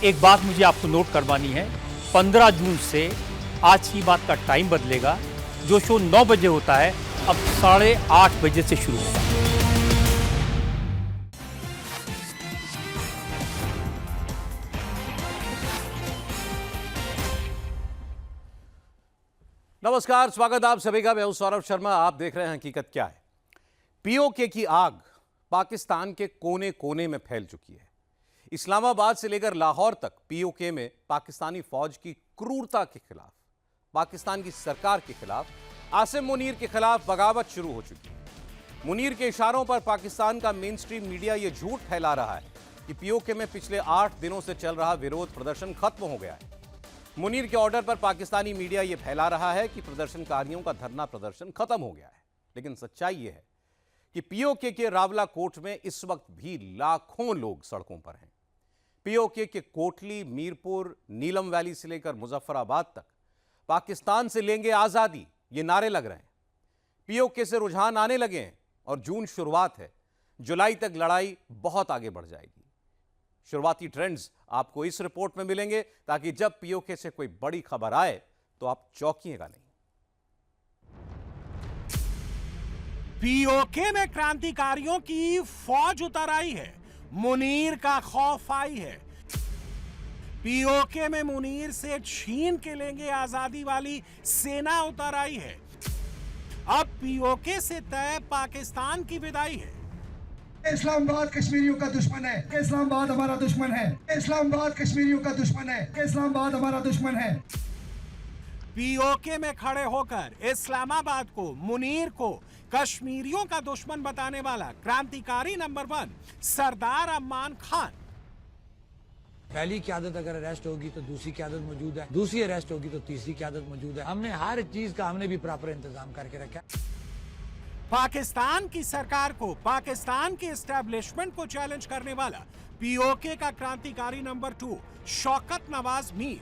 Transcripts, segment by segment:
एक बात मुझे आपको नोट करवानी है, 15 जून से आज की बात का टाइम बदलेगा। जो शो 9 बजे होता है अब 8:30 बजे से शुरू होगा। नमस्कार, स्वागत आप सभी का। मैं हूं सौरभ शर्मा। आप देख रहे हैं हकीकत क्या है। पीओके की आग पाकिस्तान के कोने कोने में फैल चुकी है। इस्लामाबाद से लेकर लाहौर तक पीओके में पाकिस्तानी फौज की क्रूरता के खिलाफ, पाकिस्तान की सरकार के खिलाफ, आसिम मुनीर के खिलाफ बगावत शुरू हो चुकी है। मुनीर के इशारों पर पाकिस्तान का मेन स्ट्रीम मीडिया यह झूठ फैला रहा है कि पीओके में पिछले 8 दिनों से चल रहा विरोध प्रदर्शन खत्म हो गया है। मुनीर के ऑर्डर पर पाकिस्तानी मीडिया यह फैला रहा है कि प्रदर्शनकारियों का धरना प्रदर्शन खत्म हो गया है। लेकिन सच्चाई यह है कि पीओके के रावला कोट में इस वक्त भी लाखों लोग सड़कों पर हैं। पीओके के कोटली, मीरपुर, नीलम वैली से लेकर मुजफ्फराबाद तक पाकिस्तान से लेंगे आजादी, ये नारे लग रहे हैं। पीओके से रुझान आने लगे हैं और जून शुरुआत है। जुलाई तक लड़ाई बहुत आगे बढ़ जाएगी। शुरुआती ट्रेंड्स आपको इस रिपोर्ट में मिलेंगे ताकि जब पीओके से कोई बड़ी खबर आए तो आप चौंकिएगा नहीं। पीओके में क्रांतिकारियों की फौज उतर आई है। मुनीर का खौफ आई है। पीओके में मुनीर से छीन के लेंगे आजादी वाली सेना उतर आई है। अब पीओके से तय पाकिस्तान की विदाई है। इस्लामाबाद कश्मीरियों का दुश्मन है, इस्लामाबाद हमारा दुश्मन है। इस्लामाबाद कश्मीरियों का दुश्मन है, इस्लामाबाद हमारा दुश्मन है। पीओके में खड़े होकर इस्लामाबाद को, मुनीर को कश्मीरियों का दुश्मन बताने वाला क्रांतिकारी नंबर 1 सरदार अम्मान खान। पहली क़यादत अगर अरेस्ट होगी तो दूसरी क़यादत मौजूद है, दूसरी अरेस्ट होगी तो तीसरी क़यादत मौजूद है। हमने हर चीज का हमने भी प्रॉपर इंतजाम करके रखा। पाकिस्तान की सरकार को, पाकिस्तान के एस्टेब्लिशमेंट को चैलेंज करने वाला पीओके का क्रांतिकारी नंबर 2 शौकत नवाज मीर।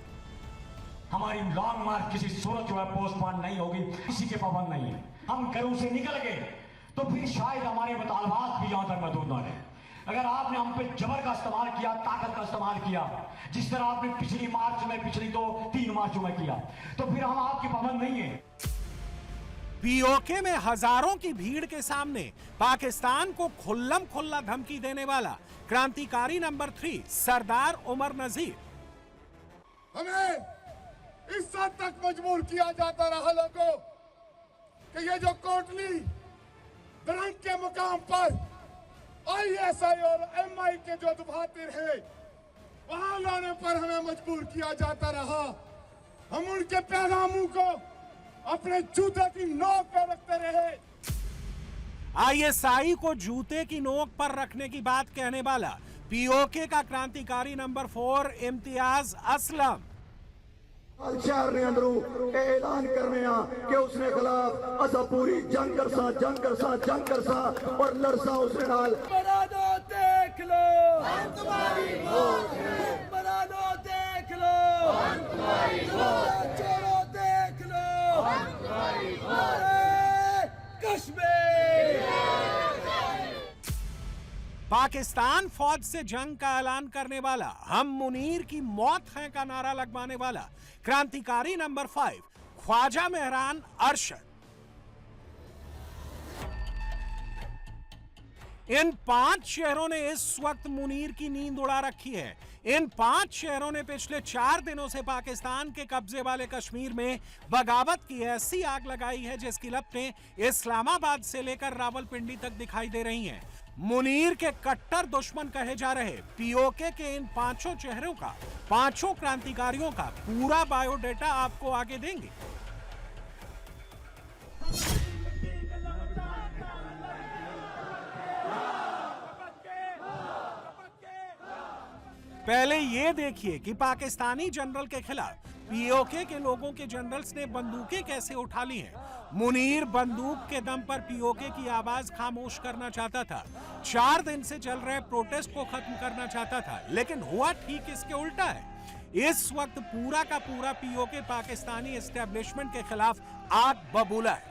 हमारी लॉन्ग मार्च किसी सूरत जो है पोस्टपोन नहीं होगी, किसी के पाबंद नहीं है। हम घरों से निकल गए तो फिर शायद हमारे मुतालबात भी यहां तक महदूद ना रहे। अगर आपने हम पे जबर का इस्तेमाल किया, ताकत का इस्तेमाल किया, जिस तरह आपने पिछली मार्च में, पिछली 2-3 मार्चों में किया, तो फिर हम आपके पाबंद नहीं है। पीओके में हजारों की भीड़ के सामने पाकिस्तान को खुल्लम खुल्ला धमकी देने वाला क्रांतिकारी नंबर 3 सरदार उमर नजीर। हमें इस हद तक मजबूर किया जाता रहा लोगों कि ये जो कोटली दरंग के मुकाम पर आईएसआई और एमआई के जो दफातर हैं, वहां लाने पर हमें मजबूर किया जाता रहा। हम उनके पैगामों को अपने जूते की नोक पर रखते रहे। आईएसआई को जूते की नोक पर रखने की बात कहने वाला पीओके का क्रांतिकारी नंबर 4 इम्तियाज असलम। शहर ने अंदरों ऐलान करने कि उसने खिलाफ असा पूरी जंग करसा और लड़सा उसने नाल। बना दो देख लो, हम तुम्हारी वोट है। बना दो देख लो, हम तुम्हारी वोट है। छोड़ो देख लो, हम तुम्हारी वोट है। कश्मीर। पाकिस्तान फौज से जंग का ऐलान करने वाला, हम मुनीर की मौत है का नारा लगवाने वाला क्रांतिकारी नंबर 5 ख्वाजा मेहरान अरशद। इन 5 शहरों ने इस वक्त मुनीर की नींद उड़ा रखी है। इन 5 शहरों ने पिछले 4 दिनों से पाकिस्तान के कब्जे वाले कश्मीर में बगावत की ऐसी आग लगाई है जिसकी लपटें इस्लामाबाद से लेकर रावलपिंडी तक दिखाई दे रही हैं। मुनीर के कट्टर दुश्मन कहे जा रहे पीओके के इन 5 चेहरों का, 5 क्रांतिकारियों का पूरा बायोडेटा आपको आगे देंगे। पहले ये देखिए कि पाकिस्तानी जनरल के खिलाफ पीओके के लोगों के जनरल्स ने बंदूकें कैसे उठा ली हैं। मुनीर बंदूक के दम पर पीओके की आवाज खामोश करना चाहता था। 4 दिन से चल रहे प्रोटेस्ट को खत्म करना चाहता था, लेकिन हुआ ठीक इसके उल्टा है। इस वक्त पूरा का पूरा पीओके पाकिस्तानी एस्टेब्लिशमेंट के खिलाफ आग बबूला है।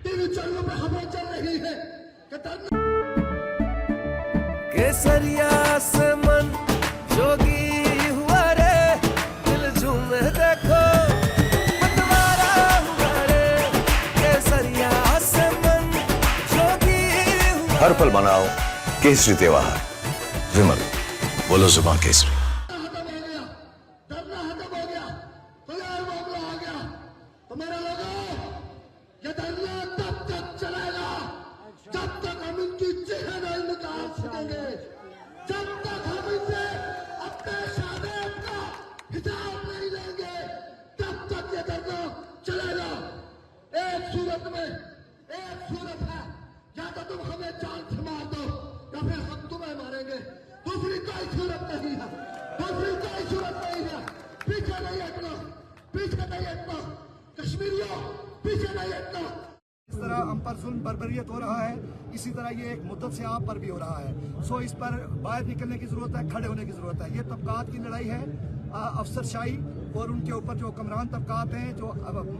टीवी चैनलों पे खबर चल रही है कि केसरिया से मन जोगी हुआ रे, दिल झूमे देखो मतवारा हुआ रे, केसरिया से मन जोगी हुआ। हर पल मनाओ केसरी त्योहार। विमल, बोलो जुबान केसरी। इस तरह हम पर जुल्म बर्बरियत हो रहा है, इसी तरह ये एक मुद्दत से आप पर भी हो रहा है। सो इस पर बाहर निकलने की जरूरत है, खड़े होने की जरूरत है। ये तबकात की लड़ाई है, अफसरशाही और उनके ऊपर जो हुक्मरान तबकात हैं, जो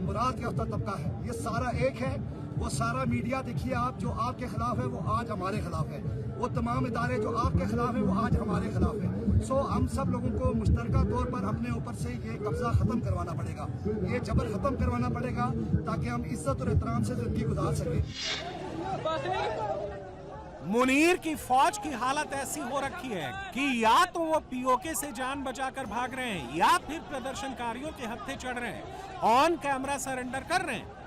मुराद याफ्ता तबका है, ये सारा एक है। वो सारा मीडिया देखिए आप, जो आपके खिलाफ है वो आज हमारे खिलाफ है। वो तमाम इदारे जो आपके खिलाफ है वो आज हमारे खिलाफ है। सो हम सब लोगों को मुश्तरका तौर पर अपने ऊपर से ये कब्जा खत्म करवाना पड़ेगा, ये जबर खत्म करवाना पड़ेगा, ताकि हम इज्जत और एहतराम से जिंदगी गुजार सकें। मुनीर की फौज की हालत ऐसी हो रखी है कि या तो वो पीओके से जान बचाकर भाग रहे हैं या फिर प्रदर्शनकारियों के हत्थे चढ़ रहे हैं, ऑन कैमरा सरेंडर कर रहे हैं।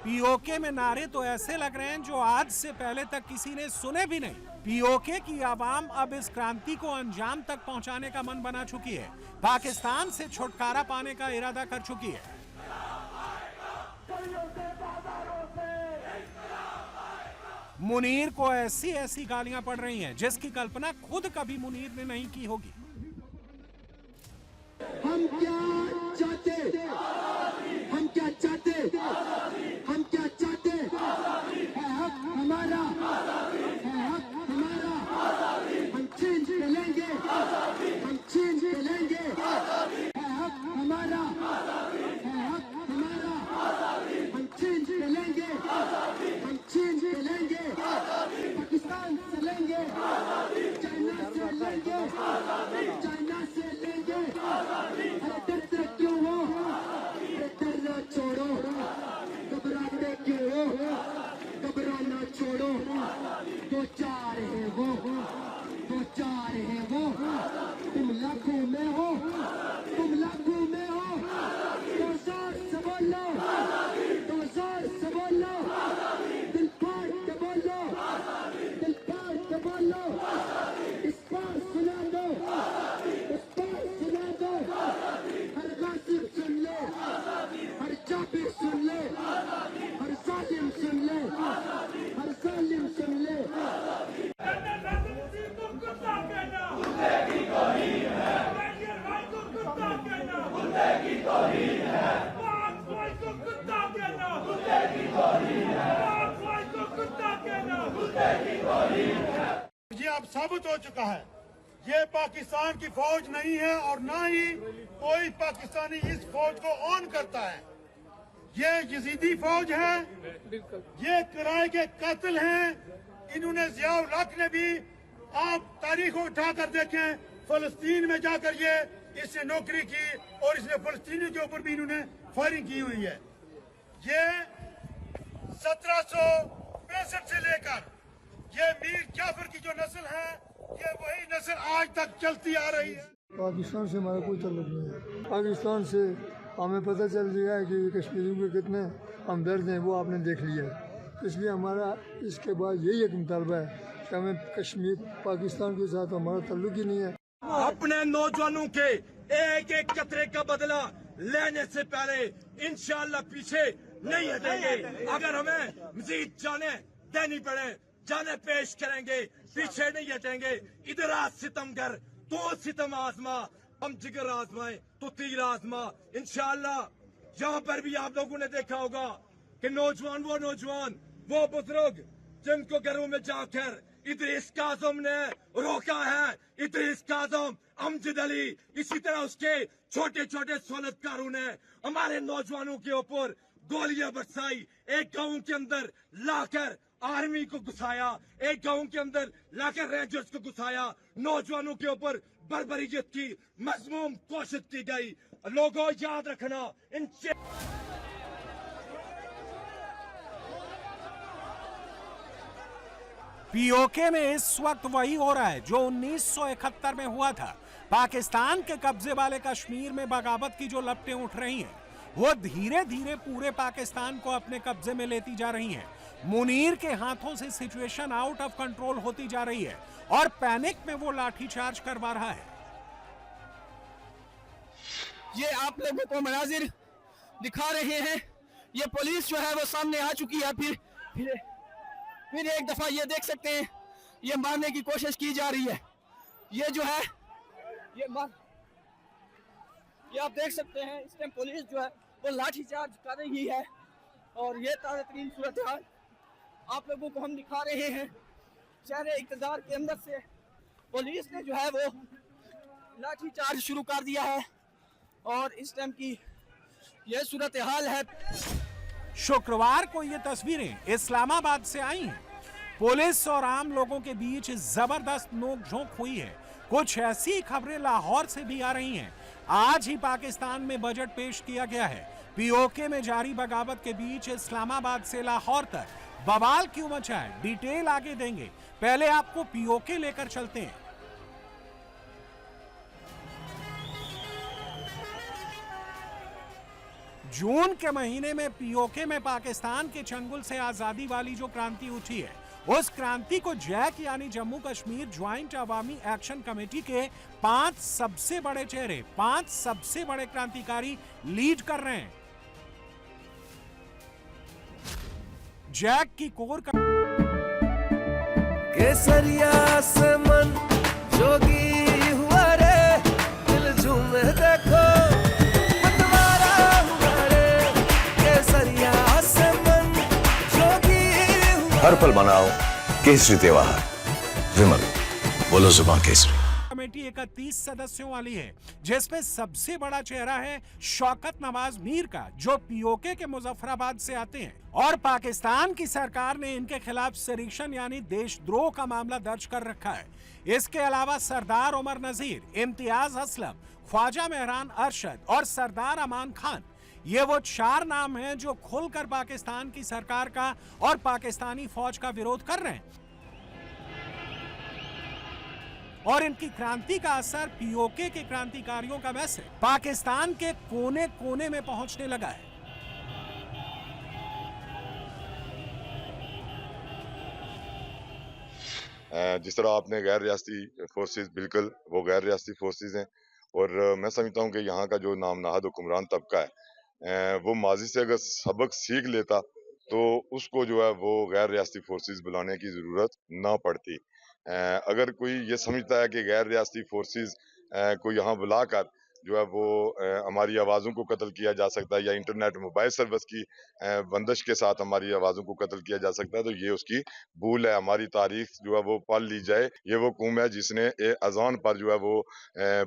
पीओके में नारे तो ऐसे लग रहे हैं जो आज से पहले तक किसी ने सुने भी नहीं। पीओके की आवाम अब इस क्रांति को अंजाम तक पहुंचाने का मन बना चुकी है, पाकिस्तान से छुटकारा पाने का इरादा कर चुकी है। मुनीर को ऐसी ऐसी गालियां पड़ रही हैं जिसकी कल्पना खुद कभी मुनीर ने नहीं की होगी। हम क्या चाहते, हम क्या चाहते, हम क्या चाहते है, हक हमारा है, हक हमारा। हम छीन के लेंगे, हम छीन के लेंगे, है हक हमारा है, हक हमारा। हम छीन के लेंगे, हम छीन के लेंगे, पाकिस्तान से लेंगे, चाइना से लेंगे, चाइना से लेंगे। अरे डरते क्यों हो, डरना छोड़ो, घबराते क्यों हो, घबराना छोड़ो। दो चार है वो, दो चार है वो, तुम लाखों में हो, तुम लाखों में हो। दो जोर से बोलो, दो जोर से बोलो, दिल फाड़ के बोलो, दिल फाड़ के बोलो। इस बार सुना दो, इस बार सुना दो। हर गासिब सुन ले, हर जाबिर सुन ले, हर जालिम सुन ले, हर जालिम सुन ले। ये अब साबित हो चुका है, ये पाकिस्तान की फौज नहीं है और ना ही कोई पाकिस्तानी इस फौज को ऑन करता है। ये यजीदी फौज है, ये किराए के कातिल हैं। इन्होंने जियाउल हक ने भी, आप तारीख को उठाकर देखें, फलस्तीन में जाकर ये इसने नौकरी की और इसने फलस्तीनियों के ऊपर भी इन्होंने फायरिंग की हुई है। ये 1765 से लेकर ये मीर जाफर की जो नस्ल है, ये वही नस्ल आज तक चलती आ रही है। पाकिस्तान से हमारा कोई ताल्लुक नहीं है। पाकिस्तान से हमें पता चल गया है कि कश्मीरियों के कितने हमदर्द हैं, वो आपने देख लिया है। इसलिए हमारा इसके बाद यही एक मुतालबा है कि हमें कश्मीर, पाकिस्तान के साथ हमारा ताल्लुक ही नहीं है। अपने नौजवानों के एक एक कतरे का बदला लेने से पहले इंशाअल्लाह पीछे नहीं हटेंगे। अगर हमें मजीद जाने देनी पड़े, जाने पेश करेंगे, पीछे नहीं हटेंगे। इधर आज सितम कर, तो सितम आजमा, हम जिगर आजमाए तो तीर आजमा। इंशाअल्लाह यहाँ पर भी आप लोगों ने देखा होगा कि नौजवान, वो बुजुर्ग जिनको घरों में जाकर इदरीस काज़म ने रोका है, इदरीस काज़म, अमजद अली, इसी तरह उसके छोटे छोटे सोलतकारों ने हमारे नौजवानों के ऊपर गोलियां बरसाई, एक गांव के अंदर लाकर आर्मी को घुसाया, एक गांव के अंदर लाकर रेंजर्स को घुसाया, नौजवानों के ऊपर बर्बरियत की मज़मूम कोशिश की गई। लोगों याद रखना, इन पीओके में इस वक्त वही हो रहा है जो 1971 में हुआ था। पाकिस्तान के कब्जे वाले कश्मीर में बगावत की जो लपटें उठ रही हैं, वो धीरे धीरे पूरे पाकिस्तान को अपने कब्जे में लेती जा रही हैं। मुनीर के हाथों से सिचुएशन आउट ऑफ कंट्रोल होती जा रही है और पैनिक में वो लाठीचार्ज करवा रहा है। ये आप लोगों को मनाजिर दिखा रहे हैं, ये पुलिस जो है वो सामने आ चुकी है। फिर एक दफा ये देख सकते हैं, ये मारने की कोशिश की जा रही है। ये जो है ये आप देख सकते हैं, इस टाइम पुलिस जो है वो लाठीचार्ज कर रही है और ये ताज़ा तरीन सूरत हाल आप लोगों को हम दिखा रहे हैं। शहर इक़्तिदार के अंदर से पुलिस ने जो है वो लाठीचार्ज शुरू कर दिया है और इस टाइम की ये सूरत हाल है। शुक्रवार को ये तस्वीरें इस्लामाबाद से आई हैं। पुलिस और आम लोगों के बीच जबरदस्त नोकझोंक हुई है। कुछ ऐसी खबरें लाहौर से भी आ रही हैं। आज ही पाकिस्तान में बजट पेश किया गया है। पीओके में जारी बगावत के बीच इस्लामाबाद से लाहौर तक बवाल क्यों मचा है, डिटेल आगे देंगे। पहले आपको पीओके लेकर चलते हैं। जून के महीने में पीओके में पाकिस्तान के चंगुल से आजादी वाली जो क्रांति उठी है, उस क्रांति को जैक यानी जम्मू कश्मीर ज्वाइंट अवामी एक्शन कमेटी के 5 सबसे बड़े चेहरे, 5 सबसे बड़े क्रांतिकारी लीड कर रहे हैं। जैक की कोर का केसरिया से मन जोगी हुआ रे, दिल झूमे देखो मतवारा हुआ रे, केसरिया से मन जोगी हुआ। हर पल मनाओ केसरी त्योहार। विमल, बोलो जुबान केसरी। कमेटी 31 सदस्यों वाली है, जिसमें सबसे बड़ा चेहरा है शौकत नवाज मीर का, जो पीओके के मुजफ्फराबाद से आते हैं और पाकिस्तान की सरकार ने इनके खिलाफ सरीशन यानी देशद्रोह का मामला दर्ज कर रखा है। इसके अलावा सरदार उमर नजीर, इम्तियाज असलम, ख्वाजा मेहरान अरशद और सरदार अमान खान, ये वो 4 नाम हैं जो खुलकर पाकिस्तान की सरकार का और पाकिस्तानी फौज का विरोध कर रहे हैं। और इनकी क्रांति का असर पीओके के क्रांतिकारियों का मैसेज पाकिस्तान के कोने कोने में पहुंचने लगा है। जिस तरह आपने गैर रियासती फोर्सेस, बिल्कुल वो गैर रियासती फोर्सेस हैं और मैं समझता हूँ कि यहाँ का जो नामनहाद हुक्मरान तबका है वो माजी से अगर सबक सीख लेता तो उसको जो है वो गैर रियासती फोर्सेस बुलाने की ज़रूरत ना पड़ती। अगर कोई ये समझता है कि गैर रियासती फोर्सेस को यहाँ बुलाकर जो है वो हमारी आवाज़ों को कत्ल किया जा सकता है या इंटरनेट मोबाइल सर्विस की बंदिश के साथ हमारी आवाज़ों को कत्ल किया जा सकता है, तो ये उसकी भूल है। हमारी तारीख जो है वो पढ़ ली जाए। ये वो कौम है जिसने अजान पर जो है वो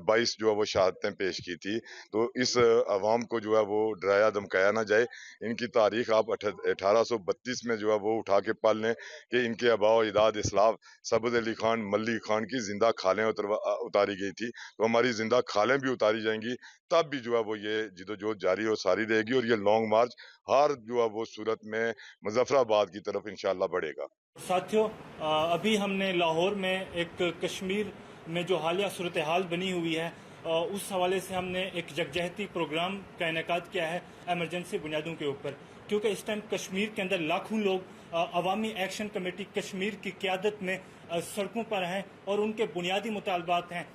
22 जो है वो शहादतें पेश की थी। तो इस अवाम को जो है वो डराया धमकाया ना जाए। इनकी तारीख आप 1832 में जो है वो उठा के पढ़ लें कि इनके अबाव इदाद इस्लाफ सबद अली खान मल्लिक खान की जिंदा खालें उतारी गई थी। तो हमारी जिंदा खालें भी उतारी जाएंगी, तब भी जो है वो ये जिदोजहद जारी और सारी रहेगी और ये लॉन्ग मार्च हर जो है वो सूरत में मुजफ्फराबाद की तरफ इंशाल्लाह बढ़ेगा। साथियों, अभी हमने लाहौर में एक कश्मीर में जो हालिया सूरत हाल बनी हुई है उस हवाले से हमने एक यकजहती प्रोग्राम का इनेकाद किया है एमरजेंसी बुनियादों के ऊपर, क्योंकि इस टाइम कश्मीर के अंदर लाखों लोग अवामी एक्शन कमेटी कश्मीर की क़यादत में सड़कों पर हैं और उनके बुनियादी मुतालबात हैं।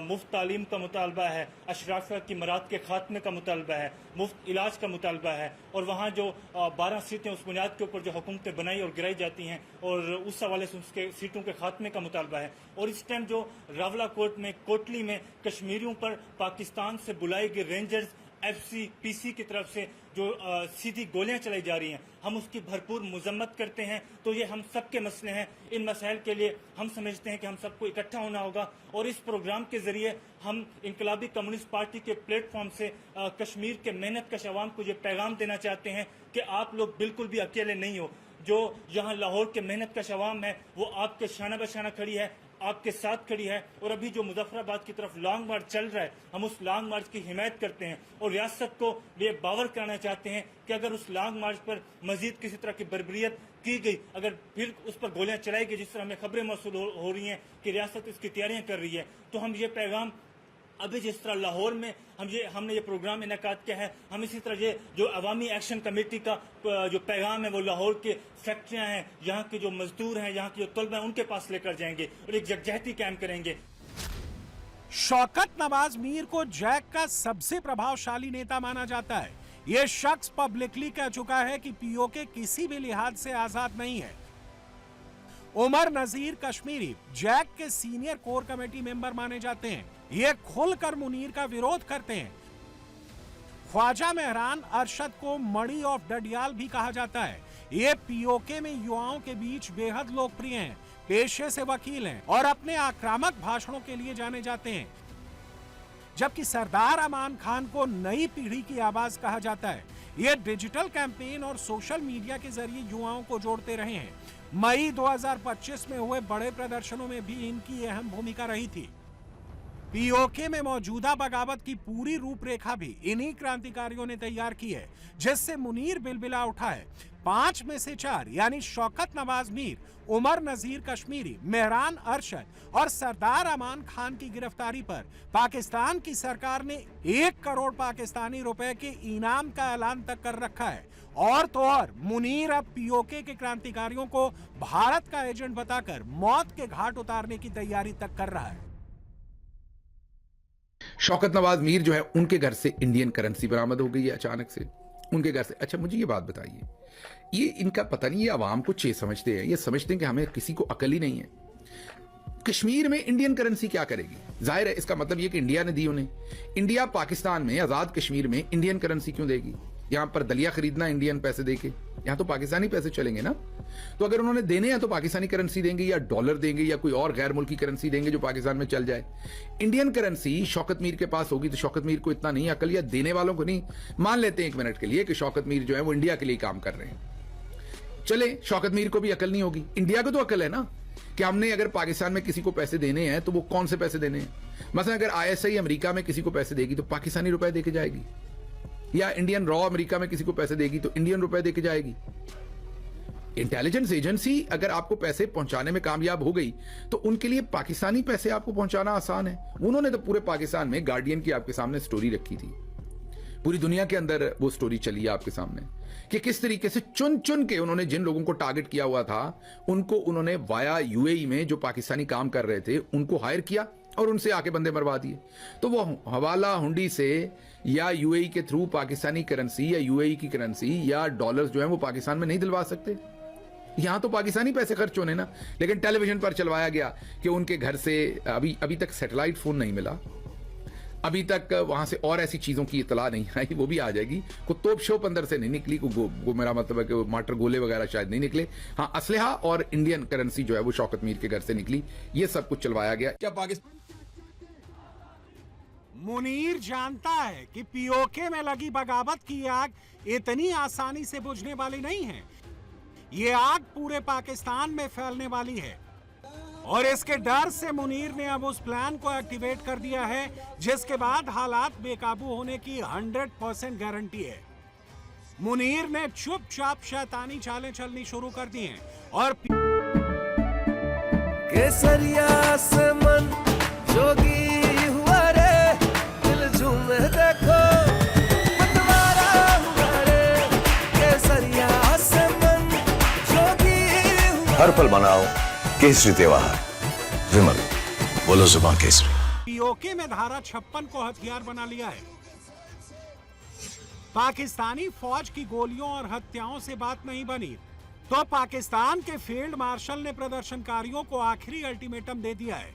मुफ्त तालीम का मुतालबा है, अशराफिया की मराद के खात्मे का मुतालबा है, मुफ्त इलाज का मुतालबा है और वहाँ जो 12 सीटें उस बुनियाद के ऊपर जो हुकूमतें बनाई और गिराई जाती हैं और उस हवाले से उसके सीटों के खात्मे का मुतालबा है। और इस टाइम जो रावला कोट में कोटली में कश्मीरियों पर पाकिस्तान से बुलाई गई रेंजर्स FCPC की तरफ से जो सीधी गोलियां चलाई जा रही हैं, हम उसकी भरपूर मजम्मत करते हैं। तो ये हम सबके मसले हैं। इन मसाइल के लिए हम समझते हैं कि हम सबको इकट्ठा होना होगा और इस प्रोग्राम के जरिए हम इनकलाबी कम्युनिस्ट पार्टी के प्लेटफॉर्म से कश्मीर के मेहनत कश अवाम को ये पैगाम देना चाहते हैं कि आप लोग बिल्कुल भी अकेले नहीं हो। जो यहाँ लाहौर के मेहनत कश अवाम है वो आपके शाना बशाना खड़ी है, आपके साथ खड़ी है। और अभी जो मुजफ्फराबाद की तरफ लॉन्ग मार्च चल रहा है, हम उस लॉन्ग मार्च की हिमायत करते हैं और रियासत को ये बावर कराना चाहते हैं कि अगर उस लॉन्ग मार्च पर मजीद किसी तरह की बर्बरियत की गई, अगर फिर उस पर गोलियां चलाई गई, जिस तरह हमें खबरें मौसूल हो रही हैं कि रियासत इसकी तैयारियां कर रही है, तो हम ये पैगाम अभी जिस तरह लाहौर में हमने ये प्रोग्राम इनेकाद किया है, हम इसी तरह ये जो अवामी एक्शन कमेटी का जो पैगाम है वो लाहौर के फैक्ट्रियां हैं, यहाँ के जो मजदूर हैं, यहाँ के जो तलबा हैं, उनके पास लेकर जाएंगे और एक यकजहती कायम करेंगे। शौकत नवाज मीर को जैक का सबसे प्रभावशाली नेता माना जाता है। ये शख्स पब्लिकली कह चुका है कि पीओके किसी भी लिहाज से आजाद नहीं है। उमर नजीर कश्मीरी जैक के सीनियर कोर कमेटी मेंबर माने जाते हैं। ये खुलकर मुनीर का विरोध करते हैं। ख्वाजा मेहरान अरशद को मणि ऑफ डडियाल भी कहा जाता है। ये पीओके में युवाओं के बीच बेहद लोकप्रिय हैं, पेशे से वकील हैं और अपने आक्रामक भाषणों के लिए जाने जाते हैं। जबकि सरदार अमान खान को नई पीढ़ी की आवाज कहा जाता है। ये डिजिटल कैंपेन और सोशल मीडिया के जरिए युवाओं को जोड़ते रहे हैं। मई 2025 में हुए बड़े प्रदर्शनों में भी इनकी अहम भूमिका रही थी। पीओके में मौजूदा बगावत की पूरी रूपरेखा भी इन्हीं क्रांतिकारियों ने तैयार की है, जिससे मुनीर बिलबिला उठा है। 5 में से 4 यानी शौकत नवाज मीर, उमर नजीर कश्मीरी, मेहरान अरशद और सरदार अमान खान की गिरफ्तारी पर पाकिस्तान की सरकार ने 1 करोड़ पाकिस्तानी रुपए के इनाम का ऐलान तक कर रखा है। और तो और मुनीर अब पीओके के क्रांतिकारियों को भारत का एजेंट बताकर मौत के घाट उतारने की तैयारी तक कर रहा है। शौकत नवाज मीर जो है, उनके घर से इंडियन करेंसी बरामद हो गई है अचानक से, उनके घर से। अच्छा मुझे ये बात बताइए, ये इनका पता नहीं, ये आवाम को चे समझते हैं, ये समझते हैं कि हमें किसी को अकल ही नहीं है। कश्मीर में इंडियन करेंसी क्या करेगी? जाहिर है इसका मतलब ये कि इंडिया ने दी उन्हें। इंडिया पाकिस्तान में आजाद कश्मीर में इंडियन करेंसी क्यों देगी? यहां पर दलिया खरीदना इंडियन पैसे देके, यहां तो पाकिस्तानी पैसे चलेंगे ना। तो अगर उन्होंने देने हैं तो पाकिस्तानी करेंसी देंगे या डॉलर देंगे या कोई और गैर मुल्की करेंसी देंगे जो पाकिस्तान में चल जाए। इंडियन करेंसी शौकत मीर के पास होगी तो शौकत मीर को इतना नहीं अकल, या देने वालों को नहीं। मान लेते हैं 1 मिनट के लिए कि शौकत मीर जो है वो इंडिया के लिए काम कर रहे हैं, चले शौकत मीर को भी अकल नहीं होगी, इंडिया को तो अकल है ना कि हमने अगर पाकिस्तान में किसी को पैसे देने हैं तो वो कौन से पैसे देने हैं। मतलब अगर ISI अमेरिका में किसी को पैसे देगी तो पाकिस्तानी रुपए देके जाएगी, या इंडियन रॉ अमेरिका में किसी को पैसे देगी तो इंडियन रुपए देके जाएगी। इंटेलिजेंस एजेंसी अगर आपको पैसे पहुंचाने में कामयाब हो गई तो उनके लिए पाकिस्तानी पैसे आपको पहुंचाना आसान है। उन्होंने तो पूरे पाकिस्तान में गार्डियन की आपके सामने स्टोरी रखी थी, पूरी दुनिया के अंदर वो स्टोरी चली है आपके सामने कि किस तरीके से चुन चुन के उन्होंने जिन लोगों को टारगेट किया हुआ था उनको उन्होंने वाया UAE में जो पाकिस्तानी काम कर रहे थे उनको हायर किया और उनसे आके बंदे मरवा दिए। तो वो हवाला हुंडी से या UAE के थ्रू पाकिस्तानी करेंसी या UAE की करेंसी या डॉलर्स जो है वो पाकिस्तान में नहीं दिलवा सकते। यहां तो पाकिस्तानी पैसे खर्च होने ना, लेकिन टेलीविजन पर चलवाया गया कि उनके घर से अभी तक सैटेलाइट फोन नहीं मिला, अभी तक वहां से और ऐसी चीजों की इतला नहीं आई, वो भी आ जाएगी। को तोप शोप अंदर से नहीं निकली, को मेरा मतलब है कि माटर गोले वगैरह शायद नहीं निकले। हाँ, असलहा और इंडियन करेंसी जो है वो शौकत मीर के घर से निकली। ये सब कुछ चलवाया गया। क्या पाकिस्तान मुनीर जानता है कि पीओके में लगी बगावत की आग इतनी आसानी से बुझने वाली नहीं है। ये आग पूरे पाकिस्तान में फैलने वाली है और इसके डर से मुनीर ने अब उस प्लान को एक्टिवेट कर दिया है जिसके बाद हालात बेकाबू होने की 100% गारंटी है। मुनीर ने चुपचाप शैतानी चालें चलनी शुरू कर दी हैं और केसरिया से मन जोगी हुआ रे, दिल झूमे देखो मतवारा हुआ रे, केसरिया से मन जोगी हुआ। हर पल मनाओ केसरी त्योहार, विमल बोलो जुबान केसरी। पीओके में धारा 56 को हथियार बना लिया है। पाकिस्तानी फौज की गोलियों और हत्याओं से बात नहीं बनी तो पाकिस्तान के फील्ड मार्शल ने प्रदर्शनकारियों को आखिरी अल्टीमेटम दे दिया है।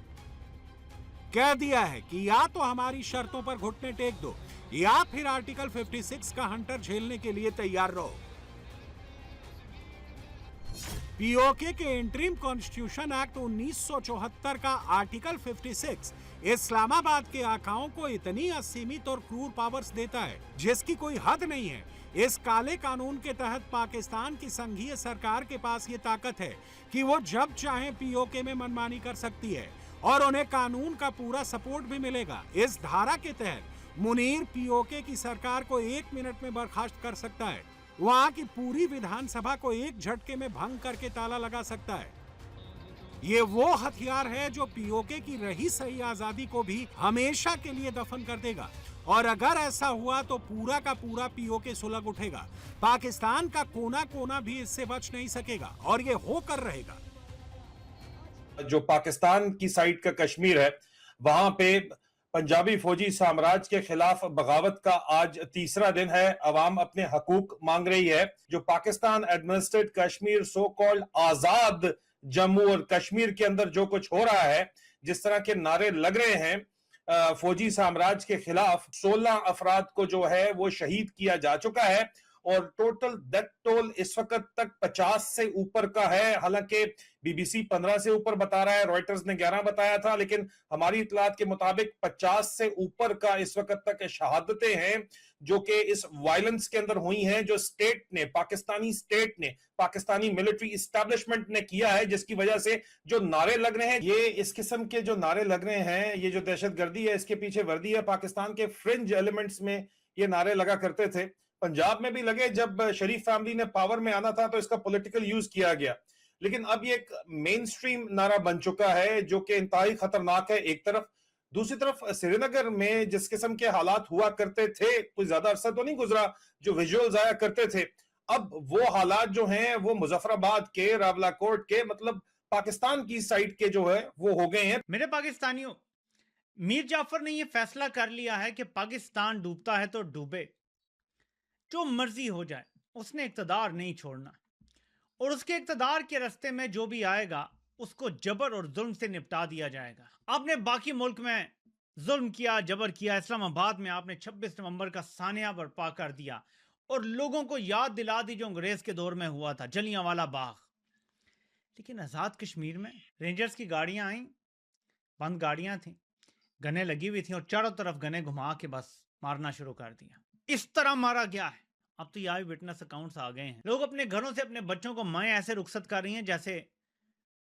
कह दिया है कि या तो हमारी शर्तों पर घुटने टेक दो या फिर आर्टिकल 56 का हंटर झेलने के लिए तैयार रहो। पीओके के इंटरिम कॉन्स्टिट्यूशन एक्ट 1974 का आर्टिकल 56 इस्लामाबाद के आकाओं को इतनी असीमित और क्रूर पावर्स देता है जिसकी कोई हद नहीं है। इस काले कानून के तहत पाकिस्तान की संघीय सरकार के पास ये ताकत है कि वो जब चाहे पीओके में मनमानी कर सकती है और उन्हें कानून का पूरा सपोर्ट भी मिलेगा। इस धारा के तहत मुनीर पीओके की सरकार को 1 मिनट में बर्खास्त कर सकता है, वहां की पूरी विधानसभा को एक झटके में भंग करके ताला लगा सकता है। ये वो हथियार है जो पीओके की रही सही आजादी को भी हमेशा के लिए दफन कर देगा और अगर ऐसा हुआ तो पूरा का पूरा पीओके सुलग उठेगा। पाकिस्तान का कोना कोना भी इससे बच नहीं सकेगा और ये होकर रहेगा। जो पाकिस्तान की साइड का कश्मीर है, वहां पे पंजाबी फौजी साम्राज्य के खिलाफ बगावत का आज तीसरा दिन है। अवाम अपने हकूक मांग रही है। जो Pakistan administered Kashmir, so called Azad Jammu और कश्मीर के अंदर जो कुछ हो रहा है, जिस तरह के नारे लग रहे हैं फौजी साम्राज्य के खिलाफ, 16 अफराद को जो है वो शहीद किया जा चुका है और टोटल डेथ टोल इस वक्त तक 50 से ऊपर का है। हालांकि बीबीसी 15 से ऊपर बता रहा है, रॉयटर्स ने 11 बताया था, लेकिन हमारी इतलात के मुताबिक 50 से ऊपर का इस वक्त तक शहादतें हैं जो कि इस वायलेंस के अंदर हुई हैं, जो स्टेट ने, पाकिस्तानी स्टेट ने, पाकिस्तानी मिलिट्री इस्टेब्लिशमेंट ने किया है, जिसकी वजह से जो नारे लग रहे हैं, ये इस किस्म के जो नारे लग रहे हैं, ये जो दहशतगर्दी है, इसके पीछे वर्दी है। पाकिस्तान के फ्रिंज एलिमेंट्स में ये नारे लगा करते थे, पंजाब में भी लगे। जब शरीफ फैमिली ने पावर में आना था तो इसका पॉलिटिकल यूज किया गया, लेकिन अब ये एक मेन स्ट्रीम नारा बन चुका है जो कि इंतहाई खतरनाक है एक तरफ। दूसरी तरफ श्रीनगर में जिस किस्म के हालात हुआ करते थे, कोई ज्यादा अरसा तो नहीं गुजरा जो विजुअल्स आया करते थे, अब वो हालात जो हैं वो मुजफ्फराबाद के, रावलाकोट के, मतलब पाकिस्तान की साइड के जो है वो हो गए हैं। मेरे पाकिस्तानियों, मीर जाफर ने ये फैसला कर लिया है कि पाकिस्तान डूबता है तो डूबे, जो मर्जी हो जाए, उसने इक्तदार नहीं छोड़ना और उसके इक्तदार के रास्ते में जो भी आएगा उसको जबर और जुल्म से निपटा दिया जाएगा। आपने बाकी मुल्क में जुल्म किया, जबर किया, इस्लामाबाद में आपने 26 नवंबर का सानिया बर्पा कर दिया और लोगों को याद दिला दी जो अंग्रेज के दौर में हुआ था, जलियांवाला बाग। लेकिन आज़ाद कश्मीर में रेंजर्स की गाड़ियां आई, बंद गाड़ियां थी, गने लगी हुई थी और चारों तरफ गने घुमा के बस मारना शुरू कर दिया। इस तरह मारा गया है। अब तो ये विटनेस अकाउंट्स आ गए हैं। लोग अपने घरों से अपने बच्चों को माएँ ऐसे रुखसत कर रही हैं जैसे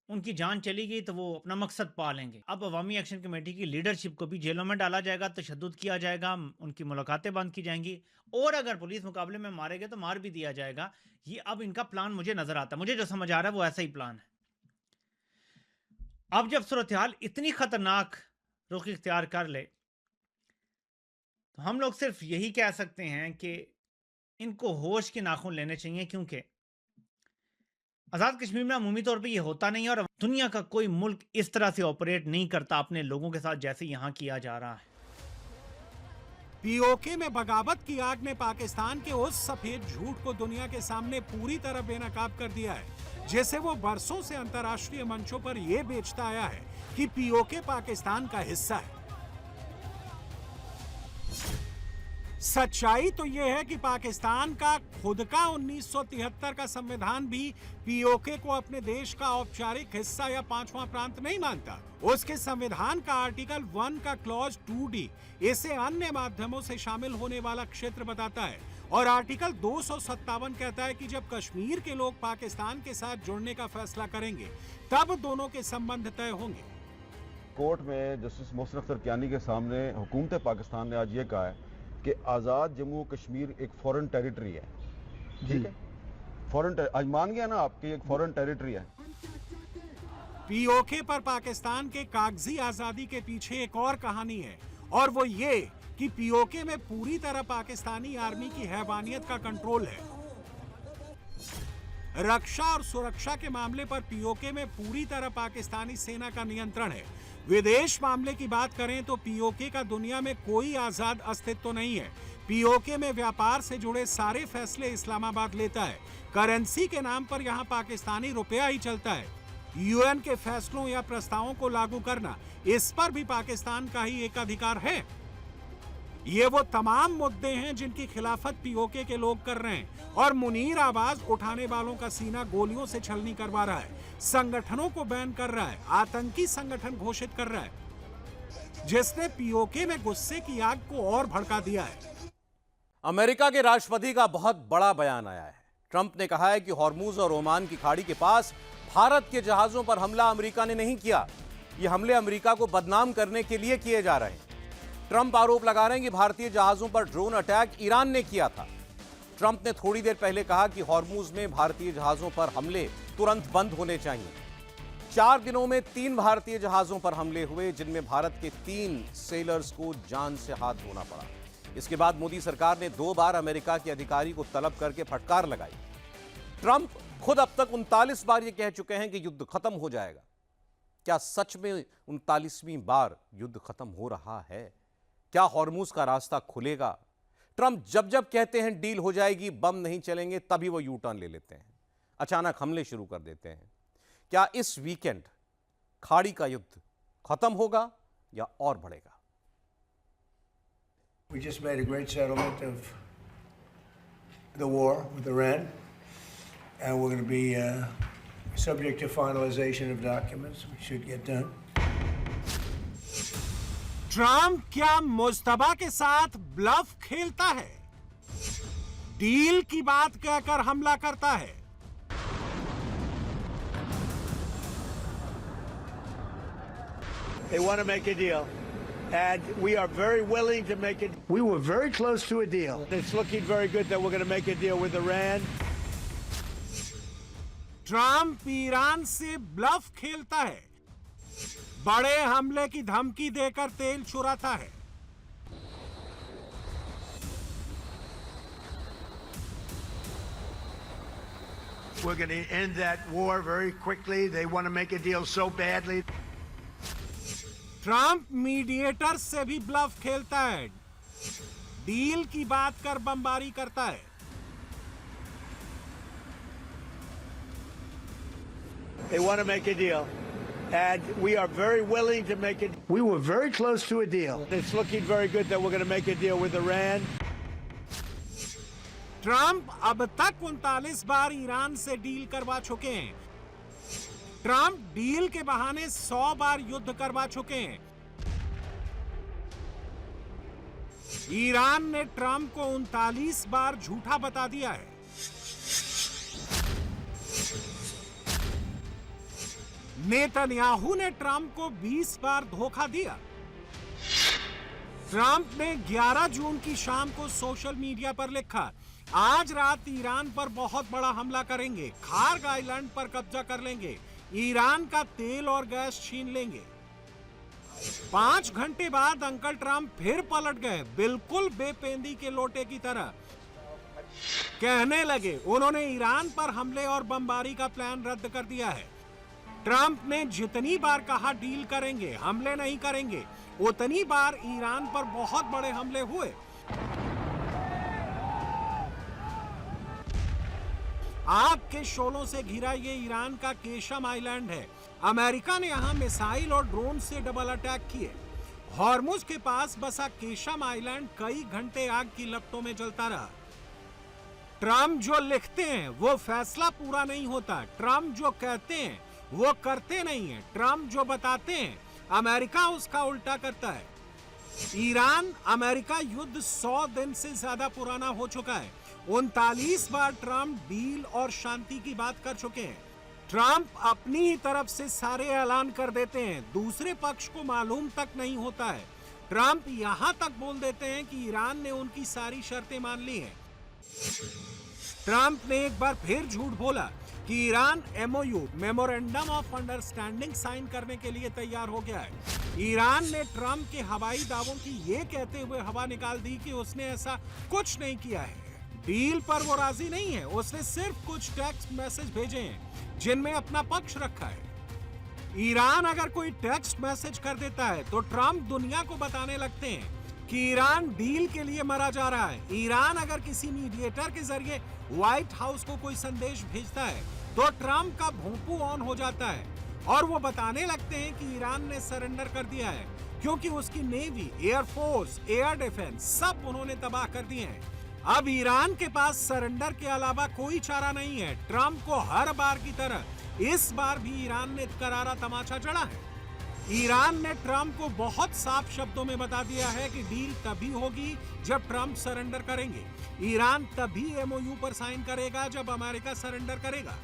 उनकी जान चली गई तो वो अपना मकसद पा लेंगे। अब अवामी एक्शन कमेटी की लीडरशिप को भी जेलों में डाला जाएगा, तशद्दुद किया जाएगा, उनकी मुलाकातें बंद की जाएंगी और अगर पुलिस मुकाबले में मारे गए तो मार भी दिया जाएगा। ये अब इनका प्लान मुझे नजर आता है, मुझे जो समझ आ रहा है वो ऐसा ही प्लान है। अब जब सूरत हाल इतनी खतरनाक रुख इख्तियार कर ले तो हम लोग सिर्फ यही कह सकते हैं कि इनको होश के नाखून लेने चाहिए, क्योंकि आज़ाद कश्मीर में अमूमी तौर पे ये होता नहीं है और दुनिया का कोई मुल्क इस तरह से ऑपरेट नहीं करता अपने लोगों के साथ जैसे यहाँ किया जा रहा है। पीओके में बगावत की आग ने पाकिस्तान के उस सफेद झूठ को दुनिया के सामने पूरी तरह बेनकाब कर दिया है, जिसे वो बरसों से अंतर्राष्ट्रीय मंचों पर यह बेचता आया है कि पीओके पाकिस्तान का हिस्सा है। सच्चाई तो यह है कि पाकिस्तान का खुद का 1973 का संविधान भी पीओके को अपने देश का औपचारिक हिस्सा या 5वां प्रांत नहीं मानता। उसके संविधान का आर्टिकल 1 का क्लॉज 2D इसे अन्य माध्यमों से शामिल होने वाला क्षेत्र बताता है और आर्टिकल 257 कहता है कि जब कश्मीर के लोग पाकिस्तान के साथ जुड़ने का फैसला करेंगे तब दोनों के संबंध तय होंगे। कोर्ट में जस्टिस मोहसिन अख्तर कियानी के सामने हुकूमत पाकिस्तान ने आज ये कहा है कि आज़ाद जम्मू कश्मीर एक फॉरेन टेरिटरी है। ठीक है, फॉरेन, आज मान गया ना आपकी एक फॉरेन टेरिटरी है। पीओके पर पाकिस्तान के कागजी आजादी के पीछे एक और कहानी है और वो ये कि पीओके में पूरी तरह पाकिस्तानी आर्मी की हैवानियत का कंट्रोल है। रक्षा और सुरक्षा के मामले पर पीओके में पूरी तरह पाकिस्तानी सेना का नियंत्रण है। विदेश मामले की बात करें तो पीओके का दुनिया में कोई आजाद अस्तित्व नहीं है। पीओके में व्यापार से जुड़े सारे फैसले इस्लामाबाद लेता है। करेंसी के नाम पर यहाँ पाकिस्तानी रुपया ही चलता है। यूएन के फैसलों या प्रस्तावों को लागू करना, इस पर भी पाकिस्तान का ही एकाधिकार है। ये वो तमाम मुद्दे हैं जिनकी खिलाफत पीओके के लोग कर रहे हैं और मुनीर आवाज उठाने वालों का सीना गोलियों से छलनी करवा रहा है, संगठनों को बैन कर रहा है, आतंकी संगठन घोषित कर रहा है, जिसने पीओके में गुस्से की आग को और भड़का दिया है। अमेरिका के राष्ट्रपति का बहुत बड़ा बयान आया है। ट्रंप ने कहा है कि हॉर्मुज और ओमान की खाड़ी के पास भारत के जहाजों पर हमला अमेरिका ने नहीं किया। ये हमले अमेरिका को बदनाम करने के लिए किए जा रहे हैं। ट्रंप आरोप लगा रहे हैं कि भारतीय जहाजों पर ड्रोन अटैक ईरान ने किया था। ट्रंप ने थोड़ी देर पहले कहा कि हॉर्मुज में भारतीय जहाजों पर हमले तुरंत बंद होने चाहिए। 4 दिनों में 3 भारतीय जहाजों पर हमले हुए, जिनमें भारत के 3 सेलर्स को जान से हाथ धोना पड़ा। इसके बाद मोदी सरकार ने 2 बार अमेरिका के अधिकारी को तलब करके फटकार लगाई। ट्रंप खुद अब तक 39 बार यह कह चुके हैं कि युद्ध खत्म हो जाएगा। क्या सच में 39वीं बार युद्ध खत्म हो रहा है? क्या हॉर्मुज का रास्ता खुलेगा? ट्रंप जब जब कहते हैं डील हो जाएगी, बम नहीं चलेंगे, तभी वो यू टर्न ले लेते हैं, अचानक हमले शुरू कर देते हैं। क्या इस वीकेंड खाड़ी का युद्ध खत्म होगा या और बढ़ेगा? We just made a great settlement of the war with Iran, and we're going to be subject to finalization of documents. We should get done. Trump क्या मुस्तफा के साथ ब्लफ खेलता है? डील की बात कहकर हमला करता है। They want to make a deal, and we are very willing to make it. We were very close to a deal. It's looking very good that we're going to make a deal with Iran. Trump Iran से bulb खेलता है, बड़े हमले की धमकी देकर तेल चुराता है। We're going to end that war very quickly. They want to make a deal so badly. Trump mediator से भी ब्लफ खेलता है, डील की बात कर बमबारी करता है। They want to make a deal, and we are very willing to make it. We were very close to a deal. It's looking very good that we're going to make a deal with Iran. Trump अब तक 39 बार Iran से deal करवा चुके हैं। Trump deal के बहाने 100 बार युद्ध करवा चुके हैं। ईरान ने ट्रंप को 39 बार झूठा बता दिया है। नेतन्याहू ने ट्रंप को 20 बार धोखा दिया। ट्रंप ने 11 जून की शाम को सोशल मीडिया पर लिखा, आज रात ईरान पर बहुत बड़ा हमला करेंगे, खार्ग आइलैंड पर कब्जा कर लेंगे, ईरान का तेल और गैस छीन लेंगे। 5 घंटे बाद अंकल ट्रंप फिर पलट गए, बिल्कुल बेपेंदी के लोटे की तरह। कहने लगे उन्होंने ईरान पर हमले और बमबारी का प्लान रद्द कर दिया है। ट्रंप ने जितनी बार कहा डील करेंगे, हमले नहीं करेंगे, उतनी बार ईरान पर बहुत बड़े हमले हुए। आग के शोलों से घिरा ये ईरान का केशम आइलैंड है। अमेरिका ने यहां मिसाइल और ड्रोन से डबल अटैक किए। हॉर्मुज के पास बसा केशम आइलैंड कई घंटे आग की लपटों में जलता रहा। ट्रंप जो लिखते हैं वो फैसला पूरा नहीं होता। ट्रंप जो कहते हैं वो करते नहीं है। ट्रंप जो बताते हैं अमेरिका उसका उल्टा करता है। ईरान अमेरिका युद्ध 100 दिन से ज्यादा पुराना हो चुका है। 39 बार ट्रंप डील और शांति की बात कर चुके हैं। ट्रंप अपनी ही तरफ से सारे ऐलान कर देते हैं, दूसरे पक्ष को मालूम तक नहीं होता है। ट्रंप यहां तक बोल देते हैं कि ईरान ने उनकी सारी शर्तें मान ली हैं। ट्रंप ने एक बार फिर झूठ बोला कि Iran MOU memorandum of understanding sign करने के लिए तैयार हो गया है। ईरान ने ट्रंप के हवाई दावों की ये कहते हुए हवा निकाल दी कि उसने ऐसा कुछ नहीं किया है। डील पर वो राजी नहीं है। उसने सिर्फ कुछ टेक्स्ट मैसेज भेजे हैं जिनमें अपना पक्ष रखा है। ईरान अगर कोई टेक्स्ट मैसेज कर देता है तो ट्रंप दुनिया को बताने लगते हैं कि ईरान डील के लिए मरा जा रहा है। ईरान अगर किसी मीडिएटर के जरिए व्हाइट हाउस को कोई संदेश भेजता है तो ट्रंप का भोंपू ऑन हो जाता है और वो बताने लगते हैं कि ईरान ने सरेंडर कर दिया है। क्योंकि उसकी नेवी, एयरफोर्स, एयर डिफेंस सब उन्होंने तबाह कर दिए हैं। अब ईरान के पास सरेंडर के अलावा कोई चारा नहीं है। ट्रंप को हर बार की तरह इस बार भी ईरान ने करारा तमाचा जड़ा है। ईरान ने ट्रंप को बहुत साफ शब्दों में बता दिया है कि डील तभी होगी जब ट्रंप सरेंडर करेंगे। ईरान तभी एमओयू पर साइन करेगा जब अमेरिका सरेंडर करेगा,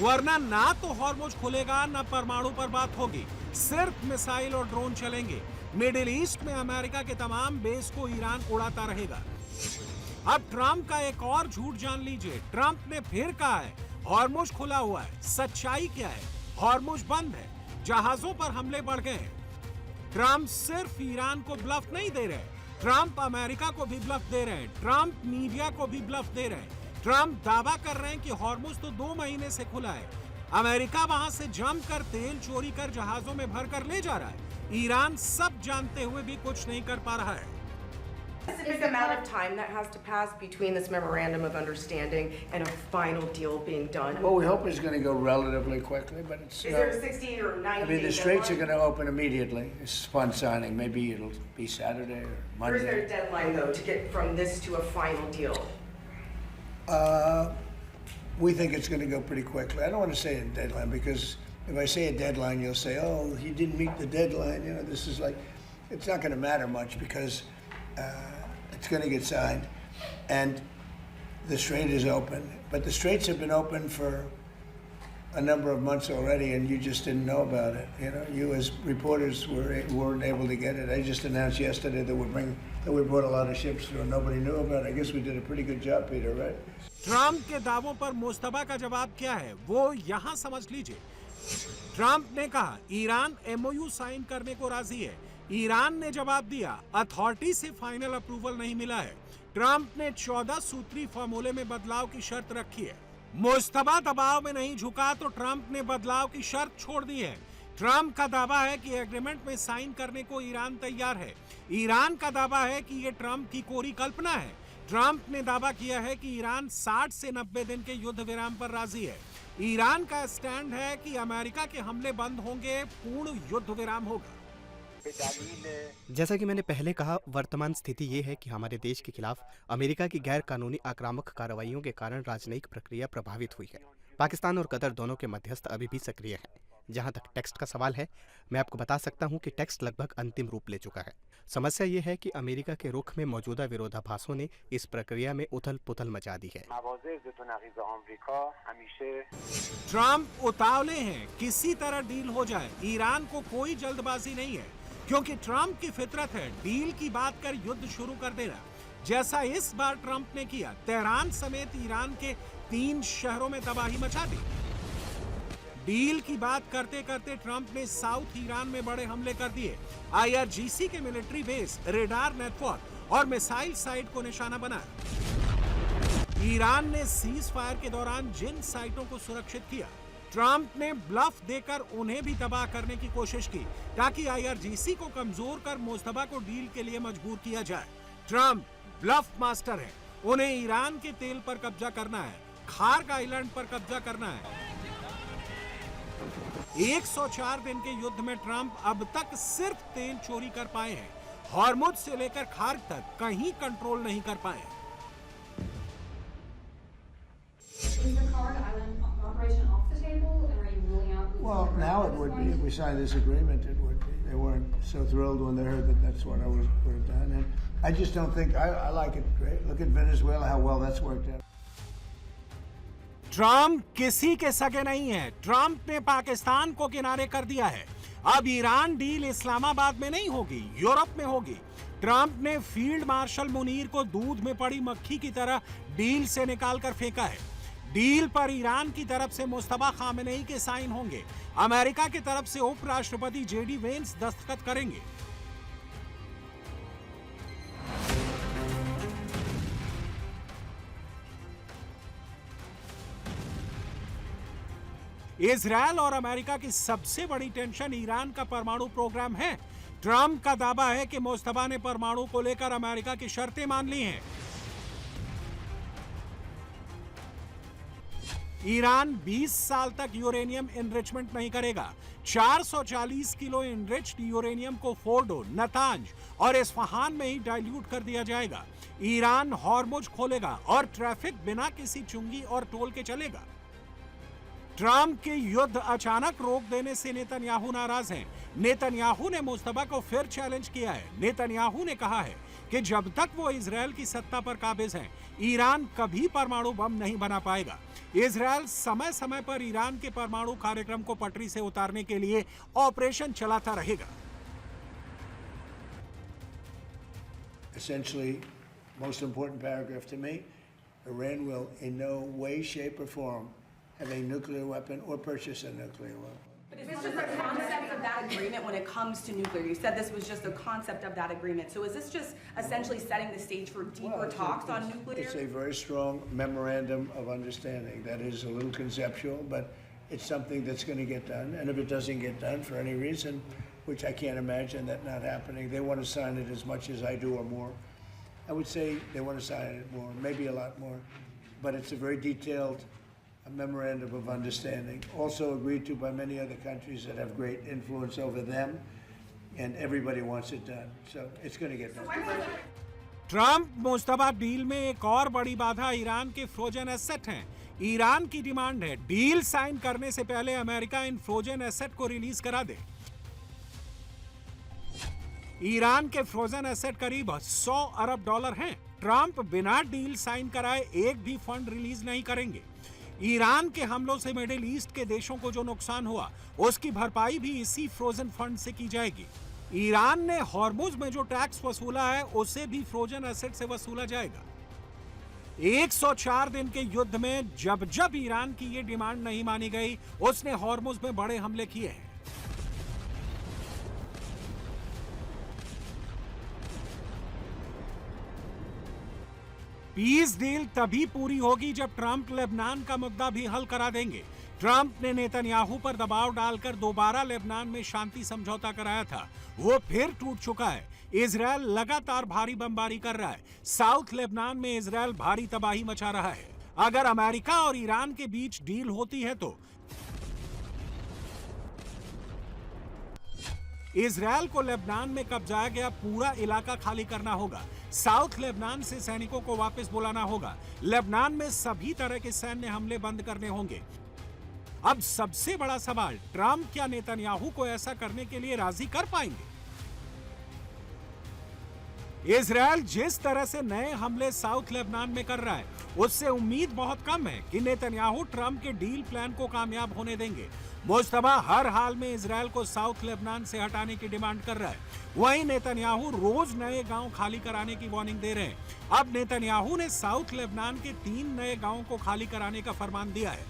वरना ना तो हॉर्मुज खुलेगा ना परमाणु पर बात होगी, सिर्फ मिसाइल और ड्रोन चलेंगे। मिडिल ईस्ट में अमेरिका के तमाम बेस को ईरान उड़ाता रहेगा। अब ट्रंप का एक और झूठ जान लीजिए। ट्रंप ने फिर कहा है हॉर्मुज खुला हुआ है। सच्चाई क्या है? हॉर्मुज बंद है, जहाजों पर हमले बढ़ गए हैं। ट्रंप सिर्फ ईरान को ब्लफ नहीं दे रहे, ट्रंप अमेरिका को भी ब्लफ दे रहे हैं, ट्रंप मीडिया को भी ब्लफ दे रहे हैं। ट्रंप दावा कर रहे हैं कि हॉर्मुज तो 2 महीने से खुला है। अमेरिका वहां से जम कर तेल चोरी कर जहाजों में भर कर ले जा रहा है। ईरान सब जानते हुए भी कुछ नहीं कर पा रहा है। Is the amount of time that has to pass between this memorandum of understanding and a final deal being done? Well, we hope it's going to go relatively quickly, but it's. Is there a 60 or 90 I mean, the day straits are deadline? going to open immediately. It's upon signing. Maybe it'll be Saturday or Monday. Or is there a deadline though to get from this to a final deal? We think it's going to go pretty quickly. I don't want to say a deadline because if I say a deadline, you'll say, "Oh, he didn't meet the deadline." You know, this is like, it's not going to matter much because. It's going to get signed, and the strait is open. But the straits have been open for a number of months already, and you just didn't know about it. You know, you as reporters weren't able to get it. I just announced yesterday that we brought a lot of ships through, and nobody knew about it. I guess we did a pretty good job, Peter, right? Trump के दावों पर मुस्तफा का जवाब क्या है वो यहाँ समझ लीजिए। ट्रंप ने कहा ईरान एमओयू साइन करने को राजी है। ईरान ने जवाब दिया अथॉरिटी से फाइनल अप्रूवल नहीं मिला है। ट्रंप ने 14 सूत्री फॉर्मूले में बदलाव की शर्त रखी है। मुस्तफा दबाव में नहीं झुका तो ट्रंप ने बदलाव की शर्त छोड़ दी है। ट्रंप का दावा है कि एग्रीमेंट में साइन करने को ईरान तैयार है। ईरान का दावा है कि ये ट्रंप की कोरी कल्पना है। ट्रंप ने दावा किया है कि ईरान 60 से 90 दिन के युद्ध विराम पर राजी है। ईरान का स्टैंड है कि अमेरिका के हमले बंद होंगे, पूर्ण युद्ध विराम होगा। जैसा कि मैंने पहले कहा, वर्तमान स्थिति ये है कि हमारे देश के खिलाफ अमेरिका की गैर कानूनी आक्रामक कार्रवाइयों के कारण राजनयिक प्रक्रिया प्रभावित हुई है। पाकिस्तान और कतर दोनों के मध्यस्थ अभी भी सक्रिय हैं। जहां तक टेक्स्ट का सवाल है, मैं आपको बता सकता हूं कि टेक्स्ट लगभग अंतिम रूप ले चुका है। समस्या ये है कि अमेरिका के रुख में मौजूदा विरोधाभासों ने इस प्रक्रिया में उथल पुथल मचा दी है। ट्रंप उतावले हैं, किसी तरह डील हो जाए। ईरान को कोई जल्दबाजी नहीं है, क्योंकि ट्रंप की फितरत है डील की बात कर युद्ध शुरू कर देना, जैसा इस बार ट्रंप ने किया। तेहरान समेत ईरान के 3 शहरों में तबाही मचा दी। डील की बात करते करते ट्रंप ने साउथ ईरान में बड़े हमले कर दिए। आईआरजीसी के मिलिट्री बेस, रेडार नेटवर्क और मिसाइल साइट को निशाना बनाया। ईरान ने सीज फायर के दौरान जिन साइटों को सुरक्षित किया, ट्रंप ने ब्लफ देकर उन्हें भी तबाह करने की कोशिश की, ताकि आईआरजीसी को कमजोर कर मुस्तफा को डील के लिए मजबूर किया जाए। ट्रंप ब्लफ मास्टर है। उन्हें ईरान के तेल पर कब्जा करना है, खार्ग आइलैंड पर कब्जा करना है। 104 दिन के युद्ध में ट्रंप अब तक सिर्फ तेल चोरी कर पाए हैं। हॉर्मुज से लेकर खार्ग तक कहीं कंट्रोल नहीं कर पाए। Well, now it would be. If we signed this agreement, it would be. They weren't so thrilled when they heard that that's what I would have done. And I just don't think, I like it great. Look at Venezuela, how well that's worked out. Trump किसी के सगे नहीं है। Trump ने पाकिस्तान को किनारे कर दिया है। अब ईरान डील इस्लामाबाद में नहीं होगी, यूरोप में होगी। ट्रंप ने फील्ड मार्शल मुनीर को दूध में पड़ी मक्खी की तरह डील से निकाल कर फेंका है। डील पर ईरान की तरफ से मुस्तफा खामेनेई के साइन होंगे। अमेरिका की तरफ से उपराष्ट्रपति जेडी वेंस दस्तखत करेंगे। इजरायल और अमेरिका की सबसे बड़ी टेंशन ईरान का परमाणु प्रोग्राम है। ट्रंप का दावा है कि मुस्तफा ने परमाणु को लेकर अमेरिका की शर्तें मान ली हैं। ईरान 20 साल तक यूरेनियम एनरिचमेंट नहीं करेगा। 440 किलो एनरिच्ड यूरेनियम को फोर्डो, नतांज और इस्फहान में ही डाइल्यूट कर दिया जाएगा। ईरान हॉर्मुज खोलेगा और ट्रैफिक बिना किसी चुंगी और टोल के चलेगा। ट्रंप के युद्ध अचानक रोक देने से नेतन्याहू नाराज हैं। नेतन्याहू ने मुस्तफा को फिर चैलेंज किया है। नेतन्याहू ने कहा है कि जब तक वो इजरायल की सत्ता पर काबिज हैं, ईरान कभी परमाणु बम नहीं बना पाएगा। इजरायल समय समय पर ईरान के परमाणु कार्यक्रम को पटरी से उतारने के लिए ऑपरेशन चलाता रहेगा। Essentially, most important paragraph to me, Iran will in no way, shape or form have a nuclear weapon or purchase a nuclear weapon. But is this just a concept of that agreement when it comes to nuclear? You said this was just a concept of that agreement. So is this just essentially setting the stage for deeper talks on nuclear? It's a very strong memorandum of understanding that is a little conceptual, but it's something that's going to get done. And if it doesn't get done for any reason, which I can't imagine that not happening, they want to sign it as much as I do or more. I would say they want to sign it more, maybe a lot more. But it's a very detailed a memorandum of understanding, also agreed to by many other countries that have great influence over them, and everybody wants it done. So it's going to get done. Trump Mustafa deal में एक और बड़ी बाधा Iran के frozen asset हैं। Iran की demand है deal sign करने से पहले अमेरिका इन फ्रोजन एसेट को रिलीज करा दे। ईरान के फ्रोजन एसेट करीब $100 अरब हैं। ट्रंप बिना डील साइन कराए एक भी फंड रिलीज नहीं करेंगे। ईरान के हमलों से मिडिल ईस्ट के देशों को जो नुकसान हुआ, उसकी भरपाई भी इसी फ्रोजन फंड से की जाएगी। ईरान ने हॉर्मुज में जो टैक्स वसूला है, उसे भी फ्रोजन एसेट से वसूला जाएगा। 104 दिन के युद्ध में जब जब ईरान की ये डिमांड नहीं मानी गई, उसने हॉर्मुज में बड़े हमले किए हैं। पीस डील तभी पूरी होगी जब ट्रंप लेबनान का मुद्दा भी हल करा देंगे। ट्रंप ने नेतन्याहू पर दबाव डालकर दोबारा लेबनान में शांति समझौता कराया था, वो फिर टूट चुका है। इजरायल लगातार भारी बमबारी कर रहा है। साउथ लेबनान में इजरायल भारी तबाही मचा रहा है। अगर अमेरिका और ईरान के बीच डील होती है तो इजरायल को लेबनान में कब्जाया गया पूरा इलाका खाली करना होगा। साउथ लेबनान से सैनिकों को वापस बुलाना होगा। लेबनान में सभी तरह के सैन्य हमले बंद करने होंगे। अब सबसे बड़ा सवाल, ट्रंप क्या नेतन्याहू को ऐसा करने के लिए राजी कर पाएंगे? इजरायल जिस तरह से नए हमले साउथ लेबनान में कर रहा है, उससे उम्मीद बहुत कम है कि नेतन्याहू ट्रंप के डील प्लान को कामयाब होने देंगे। मुस्तफा हर हाल में इजरायल को साउथ लेबनान से हटाने की डिमांड कर रहा है। वहीं नेतन्याहू रोज नए गांव खाली कराने की वार्निंग दे रहे हैं। अब नेतन्याहू ने साउथ लेबनान के 3 नए गांवों को खाली कराने का फरमान दिया है।